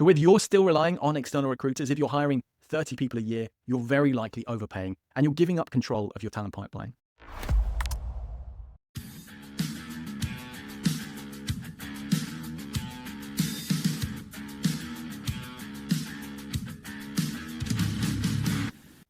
But if you're still relying on external recruiters, if you're hiring 30 people a year, you're very likely overpaying and you're giving up control of your talent pipeline.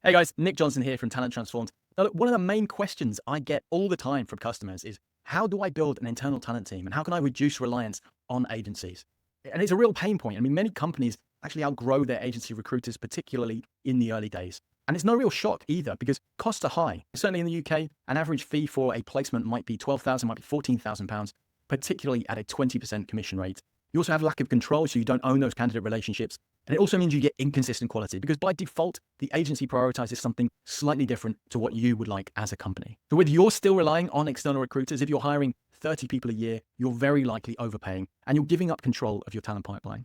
Hey guys, Nick Johnson here from Talent Transformed. Now look, one of the main questions I get all the time from customers is, how do I build an internal talent team and how can I reduce reliance on agencies? And it's a real pain point. I mean, many companies actually outgrow their agency recruiters, particularly in the early days. And it's no real shock either because costs are high. Certainly in the UK, an average fee for a placement might be £12,000, might be £14,000, particularly at a 20% commission rate. You also have lack of control, so you don't own those candidate relationships. And it also means you get inconsistent quality because by default, the agency prioritizes something slightly different to what you would like as a company. So whether you're still relying on external recruiters, if you're hiring 30 people a year, you're very likely overpaying and you're giving up control of your talent pipeline.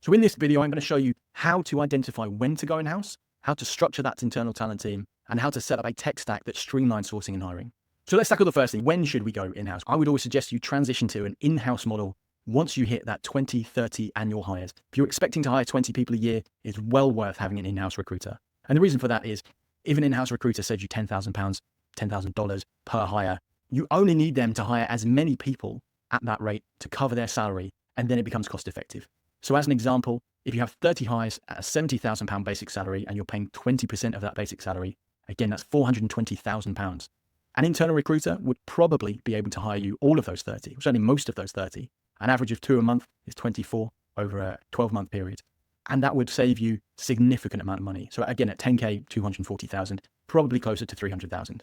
So in this video, I'm going to show you how to identify when to go in-house, how to structure that internal talent team, and how to set up a tech stack that streamlines sourcing and hiring. So let's tackle the first thing. When should we go in-house? I would always suggest you transition to an in-house model once you hit that 20, 30 annual hires. If you're expecting to hire 20 people a year, it's well worth having an in-house recruiter. And the reason for that is if an in-house recruiter saves you £10,000, $10,000 per hire, you only need them to hire as many people at that rate to cover their salary, and then it becomes cost effective. So as an example, if you have 30 hires at a £70,000 basic salary and you're paying 20% of that basic salary, again, that's £420,000. An internal recruiter would probably be able to hire you all of those 30, or certainly most of those 30. An average of 2 a month is 24 over a 12-month period. And that would save you significant amount of money. So again, at 10K, 240,000, probably closer to 300,000.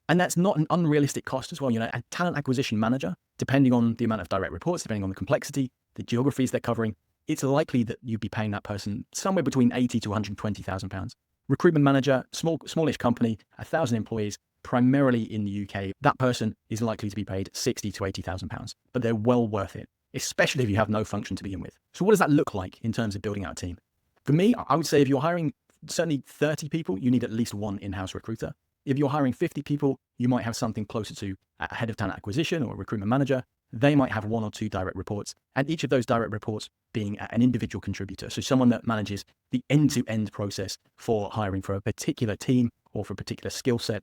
And that's not an unrealistic cost as well. You know, a talent acquisition manager, depending on the amount of direct reports, depending on the complexity, the geographies they're covering, it's likely that you'd be paying that person somewhere between 80 to 120,000 pounds. Recruitment manager, smallish company, 1,000 employees, primarily in the UK, that person is likely to be paid 60 to 80,000 pounds, but they're well worth it, especially if you have no function to begin with. So what does that look like in terms of building out a team? For me, I would say if you're hiring certainly 30 people, you need at least one in-house recruiter. If you're hiring 50 people, you might have something closer to a head of talent acquisition or a recruitment manager. They might have 1 or 2 direct reports, and each of those direct reports being an individual contributor. So someone that manages the end-to-end process for hiring for a particular team or for a particular skill set.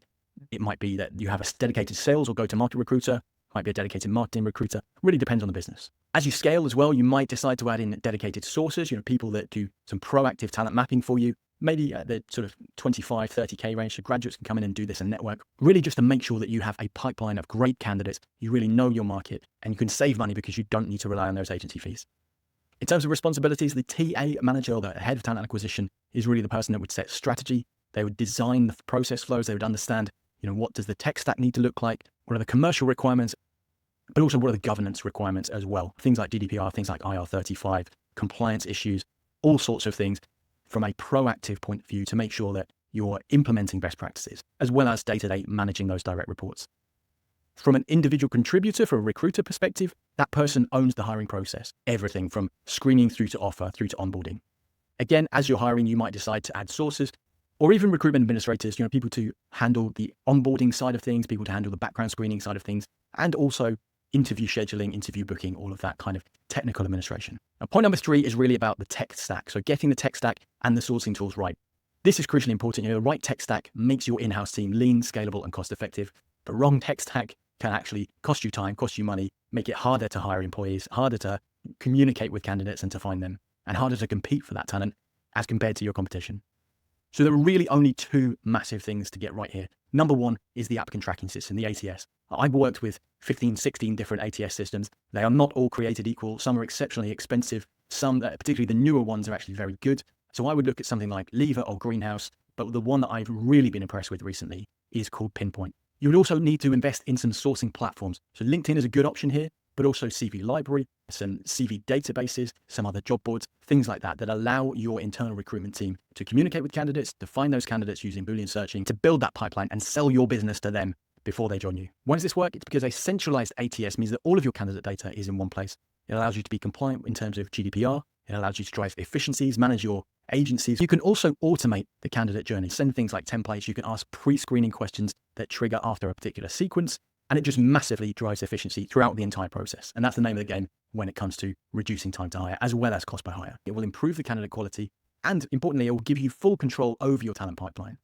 It might be that you have a dedicated sales or go-to-market recruiter, might be a dedicated marketing recruiter, really depends on the business. As you scale as well, you might decide to add in dedicated sources, people that do some proactive talent mapping for you, maybe at the sort of 25, 30K range, so graduates can come in and do this and network, really just to make sure that you have a pipeline of great candidates, you really know your market, and you can save money because you don't need to rely on those agency fees. In terms of responsibilities, the TA manager or the head of talent acquisition is really the person that would set strategy. They would design the process flows, they would understand what does the tech stack need to look like? What are the commercial requirements? But also what are the governance requirements as well? Things like GDPR, things like IR35, compliance issues, all sorts of things from a proactive point of view to make sure that you're implementing best practices, as well as day-to-day managing those direct reports. From an individual contributor, from a recruiter perspective, that person owns the hiring process, everything from screening through to offer, through to onboarding. Again, as you're hiring, you might decide to add sources, or even recruitment administrators, people to handle the onboarding side of things, people to handle the background screening side of things, and also interview scheduling, interview booking, all of that kind of technical administration. Now, point number 3 is really about the tech stack. So getting the tech stack and the sourcing tools right. This is crucially important. The right tech stack makes your in-house team lean, scalable, and cost effective. The wrong tech stack can actually cost you time, cost you money, make it harder to hire employees, harder to communicate with candidates and to find them, and harder to compete for that talent as compared to your competition. So there are really only 2 massive things to get right here. Number 1 is the applicant tracking system, the ATS. I've worked with 15, 16 different ATS systems. They are not all created equal. Some are exceptionally expensive. Some, particularly the newer ones, are actually very good. So I would look at something like Lever or Greenhouse, but the one that I've really been impressed with recently is called Pinpoint. You would also need to invest in some sourcing platforms. So LinkedIn is a good option here, but also CV Library, some CV databases, some other job boards, things like that, that allow your internal recruitment team to communicate with candidates, to find those candidates using Boolean searching, to build that pipeline and sell your business to them before they join you. Why does this work? It's because a centralized ATS means that all of your candidate data is in one place. It allows you to be compliant in terms of GDPR. It allows you to drive efficiencies, manage your agencies. You can also automate the candidate journey, send things like templates. You can ask pre-screening questions that trigger after a particular sequence. And it just massively drives efficiency throughout the entire process. And that's the name of the game when it comes to reducing time to hire, as well as cost per hire. It will improve the candidate quality, and importantly, it will give you full control over your talent pipeline.